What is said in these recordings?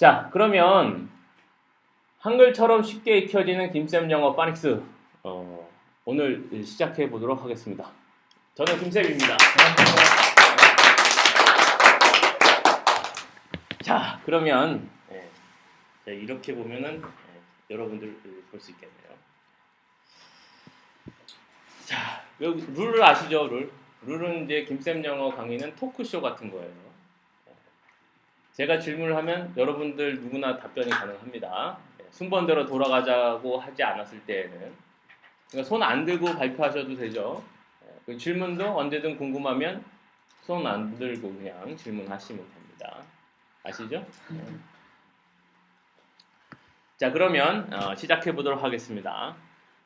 자, 그러면 한글처럼 쉽게 익혀지는 김쌤 영어 파닉스 오늘 시작해 보도록 하겠습니다. 저는 김쌤입니다. 자, 그러면 이렇게 보면은 여러분들 볼 수 있겠네요. 자, 여기 룰을 아시죠? 룰은 이제 김쌤 영어 강의는 토크쇼 같은 거예요. 제가 질문을 하면 여러분들 누구나 답변이 가능합니다. 순번대로 돌아가자고 하지 않았을 때에는 그러니까 손 안 들고 발표하셔도 되죠. 그 질문도 언제든 궁금하면 손 안 들고 그냥 질문하시면 됩니다. 아시죠? 자, 그러면 시작해 보도록 하겠습니다.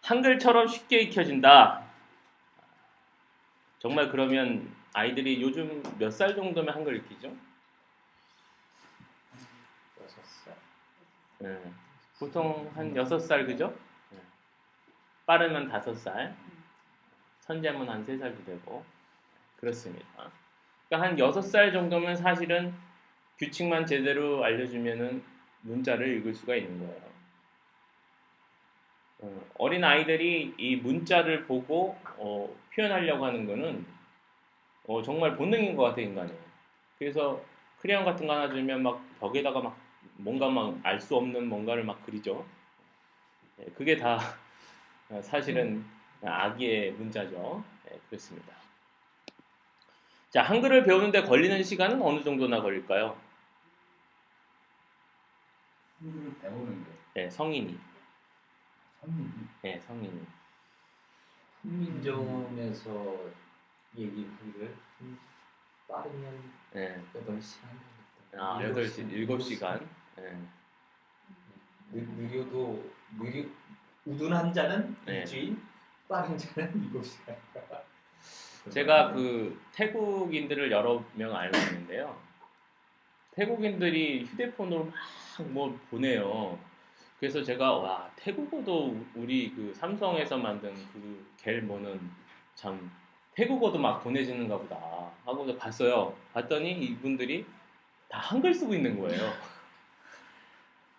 한글처럼 쉽게 익혀진다. 정말 그러면 아이들이 요즘 몇 살 정도면 한글 익히죠? 6살. 보통 한 6살 그죠? 빠르면 5살, 천재면 한 3살도 되고 그렇습니다. 그러니까 한 6살 정도면 사실은 규칙만 제대로 알려주면은 문자를 읽을 수가 있는 거예요. 어린 아이들이 이 문자를 보고 표현하려고 하는 거는 정말 본능인 것 같아요, 인간이. 그래서 크레용 같은 거 하나 주면 막 벽에다가 막 뭔가 막 알 수 없는 뭔가를 막 그리죠. 그게 다 사실은 아기의 문자죠. 그렇습니다. 자, 한글을 배우는데 걸리는 시간은 어느 정도나 걸릴까요? 한글을 배우는데. 네, 성인이. 성인이? 네, 성인이. 훈민정음에서 얘기하기를 빠르면 8시간. 8시, 7시간. 네. 느려도 우둔한 자는 네. 일주일, 빠른 자는 7시간. 제가 그 태국인들을 여러 명 알고 있는데요. 태국인들이 휴대폰으로 막 뭐 보내요. 그래서 제가 와, 태국어도 우리 그 삼성에서 만든 그 갤모는 참 태국어도 막 보내지는가 보다 하고 봤어요. 봤더니 이분들이 다 한글 쓰고 있는 거예요.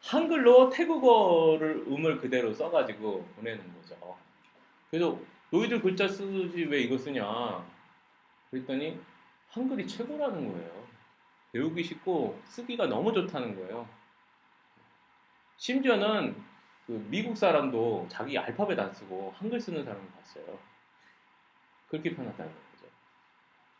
한글로 태국어를 음을 그대로 써가지고 보내는 거죠. 그래서 너희들 글자 쓰지 왜 이거 쓰냐 그랬더니 한글이 최고라는 거예요. 배우기 쉽고 쓰기가 너무 좋다는 거예요. 심지어는 그 미국 사람도 자기 알파벳 안 쓰고 한글 쓰는 사람을 봤어요. 그렇게 편하다는 거죠.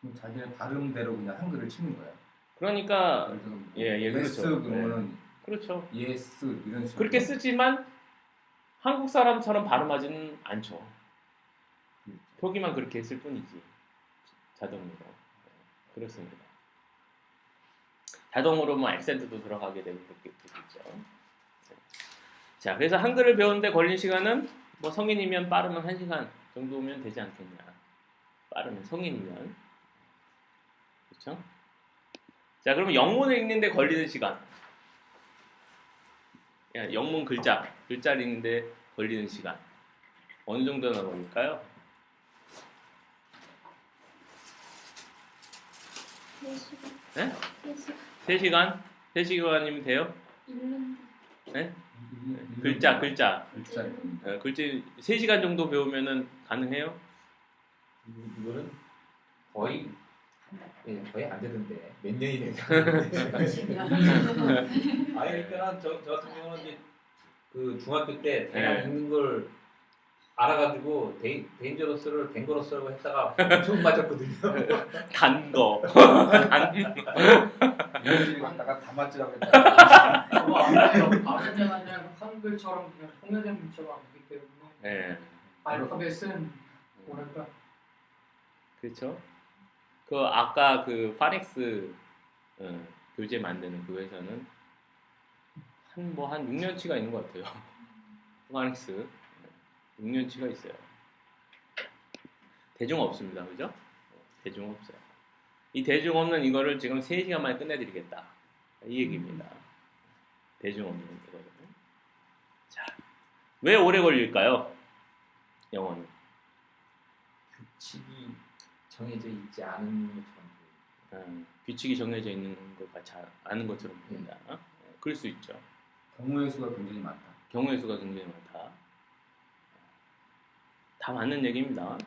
그럼 자기네 발음대로 그냥 한글을 치는 거야. 그러니까 예스 그렇죠. 그러면은 그렇죠. 예스 이런 식으로 그렇게 쓰지만 한국 사람처럼 발음하지는 않죠. 표기만 그렇게 했을 뿐이지. 자동으로. 그렇습니다. 자동으로 뭐 액센트도 들어가게 되고 그렇겠죠. 자, 그래서 한글을 배우는데 걸린 시간은 뭐 성인이면 빠르면 1시간 정도면 되지 않겠냐. 빠르면 성인이면. 그렇죠? 자, 그러면 영문을 읽는데 걸리는 시간. 영문 글자를 읽는데 걸리는 시간. 어느 정도나 걸릴까요? 3시간. 네? 3시간. 3시간? 3시간이면 돼요? 읽는 네? 글자. 글자. 글자 3시간 정도 배우면은 가능해요? 이거는 거의 안 되던데 몇 년이 되죠. 아니 그러니까 저 같은 경우는 이제 그 중학교 때 대략 읽는 걸 알아가지고 데인저러스를 댕거러스라고 했다가 엄청 맞았거든요. 단 거. 이런 갖다가 다 맞지라고 했다. 그거 아무데나 그냥 한글처럼 그냥 통일된 문자가 아니기 때문에 네. 알파벳은 뭐랄까 그렇죠. 그 아까 그 파닉스 교재 만드는 그 회사는 한 6년치가 있는 것 같아요. 파닉스 6년치가 있어요. 대중 없습니다. 그죠? 대중 없어요. 이 대중 없는 이거를 지금 3시간 만에 끝내드리겠다. 이 얘기입니다. 대중 없는 이거를. 자, 왜 오래 걸릴까요? 영어는. 규칙이 정해져 있지 않은 것처럼. 규칙이 정해져 있는 것 같지 않은 것처럼 보인다. 그럴 수 있죠. 경우의 수가 굉장히 많다. 경우의 수가 굉장히 많다. 다 맞는 얘기입니다.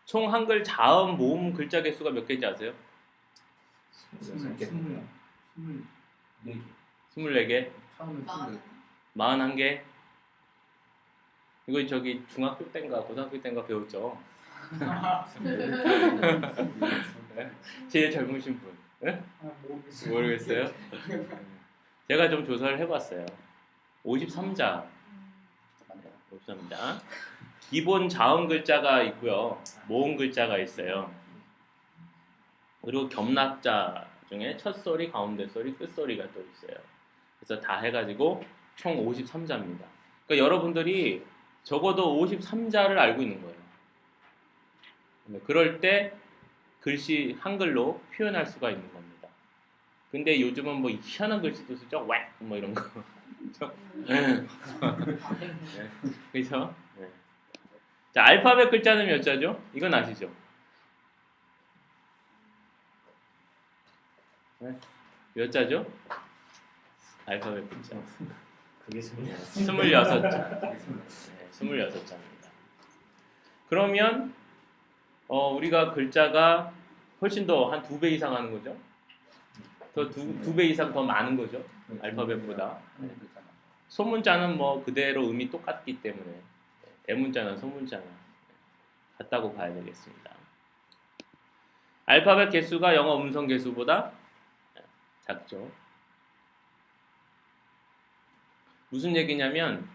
총 한글 자음 모음 글자 개수가 몇 개인지 아세요? 24개. 24개. 24개, 처음에 24개. 41개. 이거 저기 중학교 때인가 고등학교 때인가 배웠죠. 제일 젊으신 분. 네? 모르겠어요. 모르겠어요? 제가 좀 조사를 해봤어요. 53자. 53자. 기본 자음 글자가 있고요. 모음 글자가 있어요. 그리고 겸납자 중에 첫 소리, 가운데 소리, 끝 소리가 또 있어요. 그래서 다 해가지고 총 53자입니다. 그러니까 여러분들이 적어도 53자를 알고 있는 거예요. 그럴 때 글씨 한글로 표현할 수가 있는 겁니다. 근데 요즘은 뭐 희한한 글씨도 쓰죠. 웩! 뭐 이런 거. 그렇죠? 네. 자, 알파벳 글자는 몇 자죠? 이건 아시죠? 네. 몇 자죠? 알파벳 글자. 그게 26자. 네, 26자입니다. 그러면 우리가 글자가 훨씬 더 한 2배 이상 하는 거죠? 더 두 배 이상 더 많은 거죠? 알파벳보다. 소문자는 뭐 그대로 의미 똑같기 때문에 대문자나 소문자나 같다고 봐야 되겠습니다. 알파벳 개수가 영어 음성 개수보다 작죠. 무슨 얘기냐면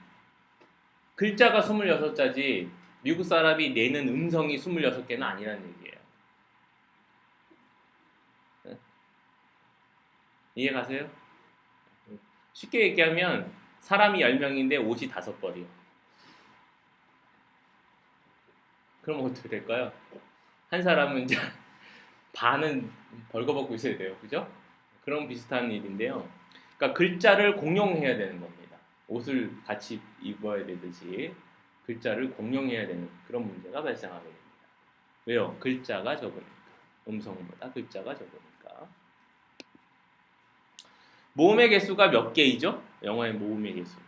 글자가 26자지 미국 사람이 내는 음성이 26개는 아니라는 얘기예요. 이해 가세요? 쉽게 얘기하면 사람이 10명인데 옷이 5벌이요. 그럼 어떻게 될까요? 한 사람은 이제 반은 벌거벗고 있어야 돼요. 그죠? 그런 비슷한 일인데요. 그러니까 글자를 공용해야 되는 겁니다. 옷을 같이 입어야 되듯이 글자를 공용해야 되는 그런 문제가 발생하게 됩니다. 왜요? 글자가 적으니까. 음성보다 글자가 적으니까. 모음의 개수가 몇 개이죠? 영어의 모음의 개수.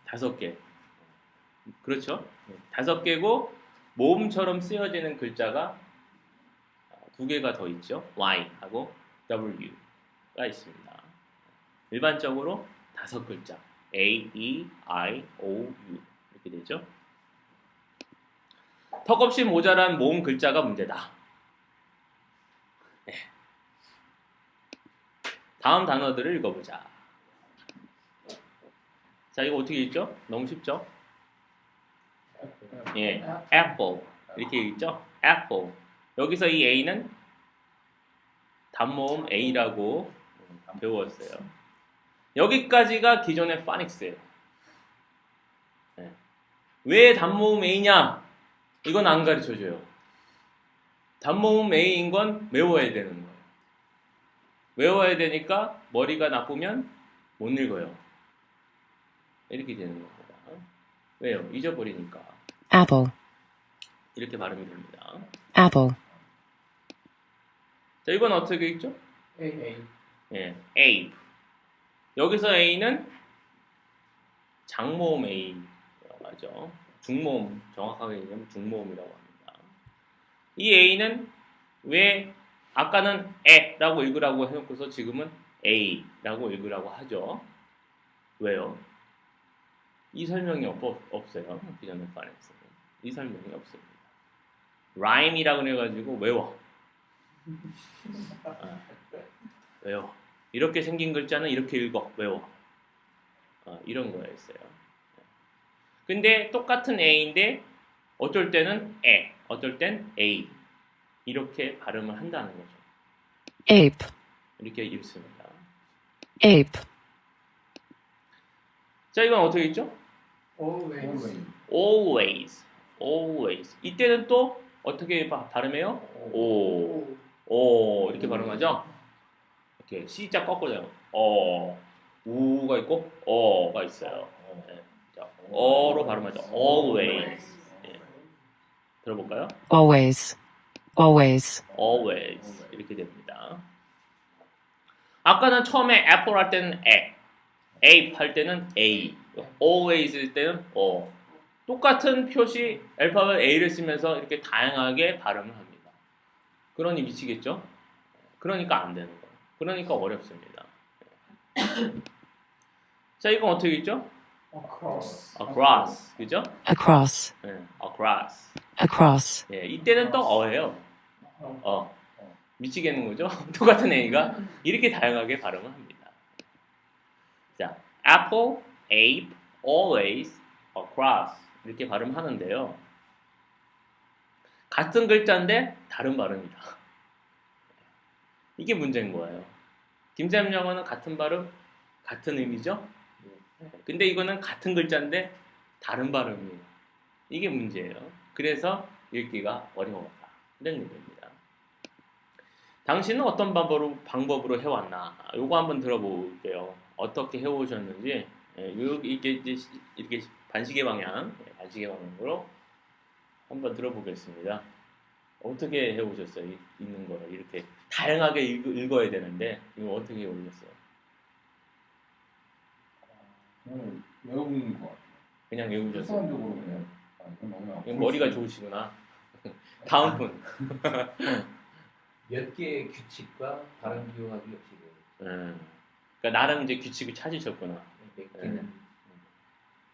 5개. 그렇죠? 5개고 모음처럼 쓰여지는 글자가 2개가 더 있죠. Y하고 W가 있습니다. 일반적으로 5글자. A, E, I, O, U 이렇게 되죠. 턱없이 모자란 모음 글자가 문제다. 네. 다음 단어들을 읽어보자. 자, 이거 어떻게 읽죠? 너무 쉽죠? 예, apple 이렇게 읽죠? apple. 여기서 이 A는 단모음 A라고 배웠어요. 여기까지가 기존의 파닉스예요. 네. 왜 단모음 A냐? 이건 안 가르쳐줘요. 단모음 A인 건 외워야 되는 거예요. 외워야 되니까 머리가 나쁘면 못 읽어요. 이렇게 되는 겁니다. 왜요? 잊어버리니까. apple, 이렇게 발음이 됩니다. apple, 자, 이건 어떻게 읽죠? A. 예, ape. 여기서 A는 장모음 A라고 하죠. 중모음, 정확하게 얘기하면 중모음이라고 합니다. 이 A는 왜 아까는 에라고 읽으라고 해놓고서 지금은 A라고 읽으라고 하죠. 왜요? 이 설명이 없어요. 기존의 파닉스는. 이 설명이 없습니다. 라임이라고 해가지고 외워. 외워. 이렇게 생긴 글자는 이렇게 읽어. 외워. 이런 거였어요. 근데 똑같은 A인데 어쩔 때는 에, 어쩔 땐 A 이렇게 발음을 한다는 거죠. ape, 이렇게 읽습니다. ape, 자, 이건 어떻게 읽죠? Always. Always. Always. 이때는 또 어떻게 발음해요? 오 이렇게 발음하죠? 이렇게 C자 거꾸로요. 우가 있고 어가 있어요. 네. 자, 어로 발음하죠. Always. 네. 들어볼까요? always, always, Always 이렇게 됩니다. 아까는 처음에 apple 할 때는 ape 할 때는 a, always 할 때는 똑같은 표시 알파벳 a를 쓰면서 이렇게 다양하게 발음을 합니다. 그러니 미치겠죠? 그러니까 안 되는 거예요. 그러니까 어렵습니다. 자, 이건 어떻게 있죠? across. across, 그죠? across, 네, across. across, 예, 이때는 또 어예요. 어. 미치겠는 거죠? 똑같은 A가 이렇게 다양하게 발음을 합니다. 자, apple, ape, always, across 이렇게 발음하는데요. 같은 글자인데 다른 발음이다. 이게 문제인 거예요. 김쌤 영어는 같은 발음, 같은 의미죠? 근데 이거는 같은 글자인데 다른 발음이에요. 이게 문제예요. 그래서 읽기가 어려웠다. 이런 얘기입니다. 당신은 어떤 방법으로 해왔나? 요거 한번 들어볼게요. 어떻게 해오셨는지. 이게 이제 이렇게 반시계 반시계 방향으로 한번 들어보겠습니다. 어떻게 해오셨어요? 읽는 거를 이렇게 다양하게 읽어야 되는데 이거 어떻게 해오셨어요? 그냥 외우는 것 같아요. 그냥 외우셨어요? 습관적으로 그냥. 이거 머리가 좋으시구나. 다음 분. 몇 개의 규칙과 발음 기억하기 없이 그러니까 나름 이제 규칙을 찾으셨구나. 몇 개는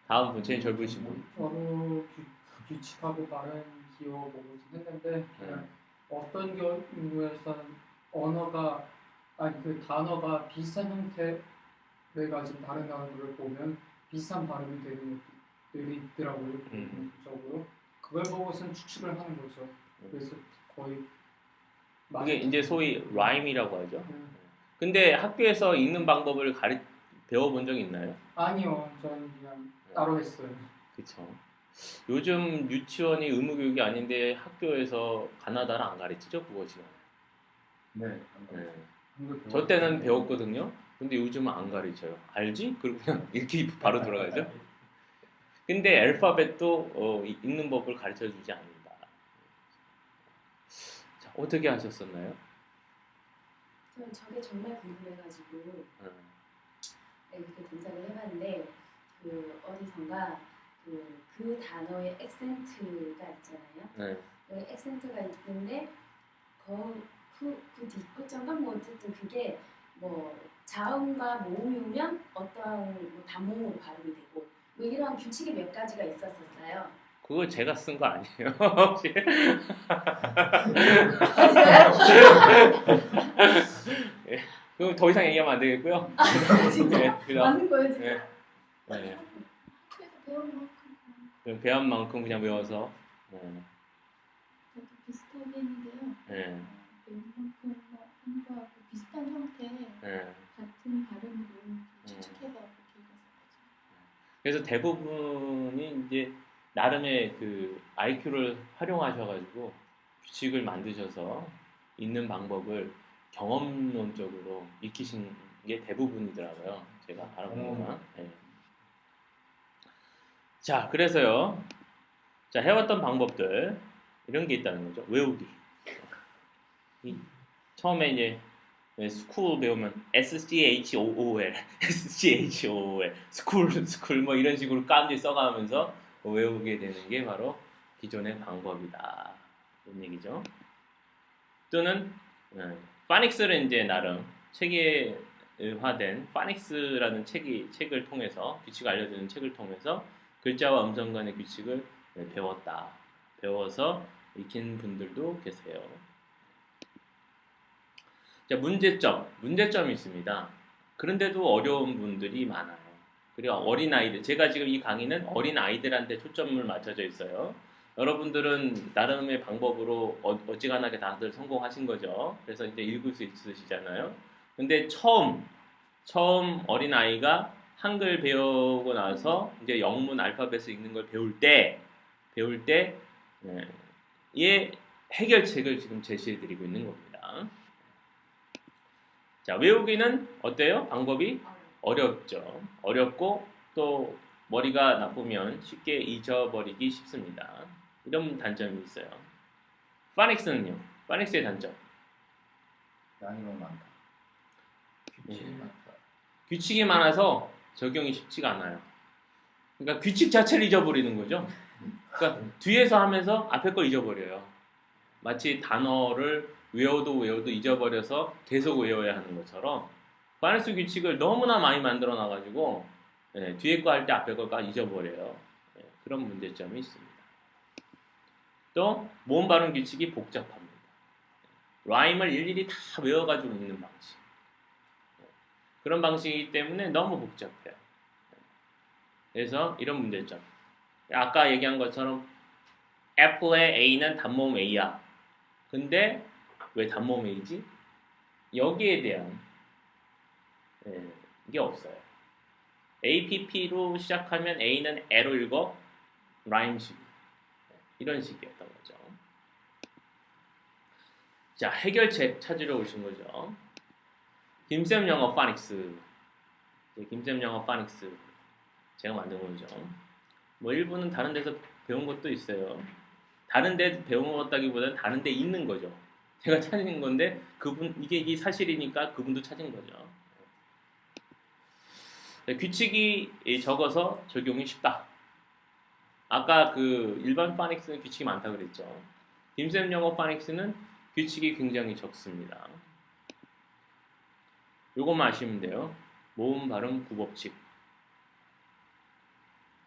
다음 분 제일 젊으신 분. 저도 규칙하고 발음 기억 보고서 했는데 그냥 어떤 경우에서는 언어가 그 단어가 비슷한 형태를 가진 다른 단어를 보면 비슷한 발음이 되는 것들이 있더라고요. 적으로 그걸 보고서는 추측을 하는 거죠. 그래서 거의 이게 이제 소위 라임이라고 하죠. 음. 근데 학교에서 읽는 방법을 배워본 적 있나요? 아니요, 저는 그냥 따로 했어요. 그렇죠. 요즘 유치원이 의무 교육이 아닌데 학교에서 가나다를 안 가르치죠, 국어 시간에. 네. 저 때는 배웠거든요. 근데 요즘은 안 가르쳐요. 알지? 그리고 그냥 이렇게 바로 돌아가죠. 근데 알파벳도 읽는 법을 가르쳐 주지 않는다. 자, 어떻게 하셨었나요? 저는 저게 정말 궁금해가지고 이렇게 검색을 해봤는데 그 어디선가 그 단어의 액센트가 있잖아요. 네. 그 액센트가 있는데 그 뒷글자가 뭐 어쨌든 그게 뭐 자음과 모음이 오면 어떠한 뭐 단모음으로 발음이 되고 뭐 이런 규칙이 몇 가지가 있었었어요. 그거 제가 쓴 거 아니에요? 혹시? 예, 그럼 더 이상 얘기하면 안 되겠고요. 네, 그럼, 맞는 거예요, 진짜. 네, 네. 학교에서 배운 만큼 그럼 배운 만큼 그냥 외워서. 저도 비슷하게 했는데요. 네, 배운 만큼 하는 거하고 비슷한 형태의 네. 같은 발음으로 추측해서 그렇게 읽었어요. 그래서 대부분이 이제 나름의 그 IQ를 활용하셔가지고 규칙을 만드셔서 읽는 방법을 경험론적으로 익히신 게 대부분이더라고요. 제가 알아보니까. 네. 자, 그래서요. 자, 해왔던 방법들 이런 게 있다는 거죠. 외우기. 처음에 이제 스쿨 배우면 SCHOOL, SCHOOL, 스쿨 뭐 이런 식으로 깜지 써가면서 외우게 되는 게 바로 기존의 방법이다. 이런 얘기죠. 또는 파닉스를 이제 나름 체계화된 파닉스라는 책을 통해서 규칙을 알려주는 책을 통해서 글자와 음성 간의 규칙을 배웠다. 배워서 익힌 분들도 계세요. 자, 문제점이 있습니다. 그런데도 어려운 분들이 많아요. 그리고 어린아이들, 제가 지금 이 강의는 어린아이들한테 초점을 맞춰져 있어요. 여러분들은 나름의 방법으로 어지간하게 다들 성공하신 거죠. 그래서 이제 읽을 수 있으시잖아요. 근데 처음 어린아이가 한글 배우고 나서 이제 영문 알파벳을 읽는 걸 배울 때 예, 해결책을 지금 제시해 드리고 있는 겁니다. 자, 외우기는 어때요? 방법이 어렵죠. 어렵고 또 머리가 나쁘면 쉽게 잊어버리기 쉽습니다. 이런 단점이 있어요. 파닉스는요? 파닉스의 단점. 양이 너무 많다. 규칙이 많다. 규칙이 많아서 적용이 쉽지가 않아요. 그러니까 규칙 자체를 잊어버리는 거죠. 그러니까 뒤에서 하면서 앞에 걸 잊어버려요. 마치 단어를 외워도 잊어버려서 계속 외워야 하는 것처럼 파이낸스 규칙을 너무나 많이 만들어 놔가지고 뒤에 거 할 때 앞에 거가 잊어버려요. 그런 문제점이 있습니다. 또 모음 발음 규칙이 복잡합니다. 라임을 일일이 다 외워가지고 읽는 방식. 그런 방식이기 때문에 너무 복잡해요. 그래서 이런 문제점. 아까 얘기한 것처럼 애플의 A는 단모음 A야. 근데 왜 단모음 A지? 여기에 대한 게 없어요. APP로 시작하면 A는 A로 읽어 라임식 이런 식이었던 거죠. 자, 해결책 찾으러 오신 거죠. 김쌤 영어 파닉스. 김쌤 영어 파닉스 제가 만든 거죠. 뭐 일부는 다른 데서 배운 것도 있어요. 다른 데 배운 것다기보다는 다른 데 있는 거죠. 제가 찾은 건데 이게 사실이니까 그분도 찾은 거죠. 규칙이 적어서 적용이 쉽다. 아까 그 일반 파닉스는 규칙이 많다 그랬죠. 김쌤 영어 파닉스는 규칙이 굉장히 적습니다. 요것만 아시면 돼요. 모음 발음 구법칙.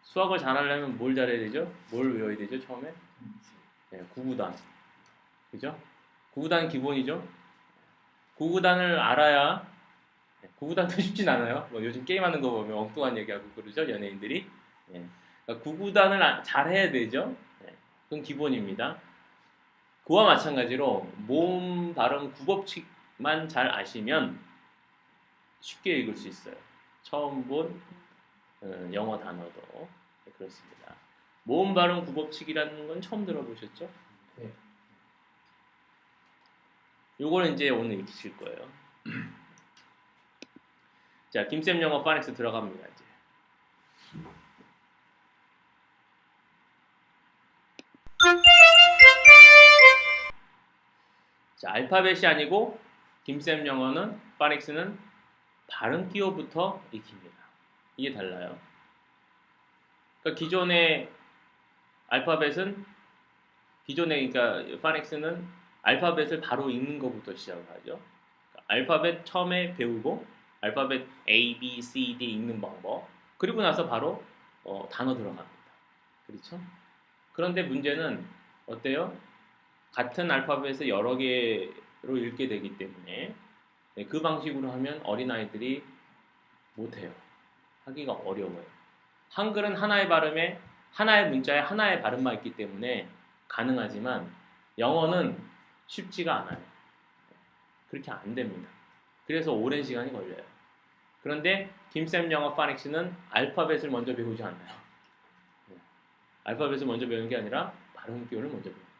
수학을 잘하려면 뭘 잘해야 되죠? 뭘 외워야 되죠? 처음에? 구구단. 그죠? 구구단 기본이죠? 구구단을 알아야 구구단도 쉽진 않아요. 뭐 요즘 게임하는 거 보면 엉뚱한 얘기하고 그러죠, 연예인들이. 그러니까 구구단을 잘해야 되죠. 그건 기본입니다. 그와 마찬가지로 모음 발음 구법칙만 잘 아시면 쉽게 읽을 수 있어요. 처음 본 영어 단어도 그렇습니다. 모음 발음 구법칙이라는 건 처음 들어보셨죠? 네. 요거는 이제 오늘 익히실 거예요. 자, 김쌤 영어 파닉스 들어갑니다. 이제. 자, 알파벳이 아니고 김쌤 영어는 파닉스는 발음 기호부터 익힙니다. 이게 달라요. 그러니까 기존의 알파벳은 그러니까 파닉스는 알파벳을 바로 읽는 것부터 시작을 하죠. 그러니까 알파벳 처음에 배우고 알파벳 A, B, C, D 읽는 방법. 그리고 나서 바로 단어 들어갑니다. 그렇죠? 그런데 문제는 어때요? 같은 알파벳을 여러 개로 읽게 되기 때문에 그 방식으로 하면 어린아이들이 못해요. 하기가 어려워요. 한글은 하나의 발음에 하나의 문자에 하나의 발음만 있기 때문에 가능하지만 영어는 쉽지가 않아요. 그렇게 안 됩니다. 그래서 오랜 시간이 걸려요. 그런데 김쌤 영어 파닉스는 알파벳을 먼저 배우지 않아요. 알파벳을 먼저 배우는 게 아니라 발음 기호를 먼저 배워요.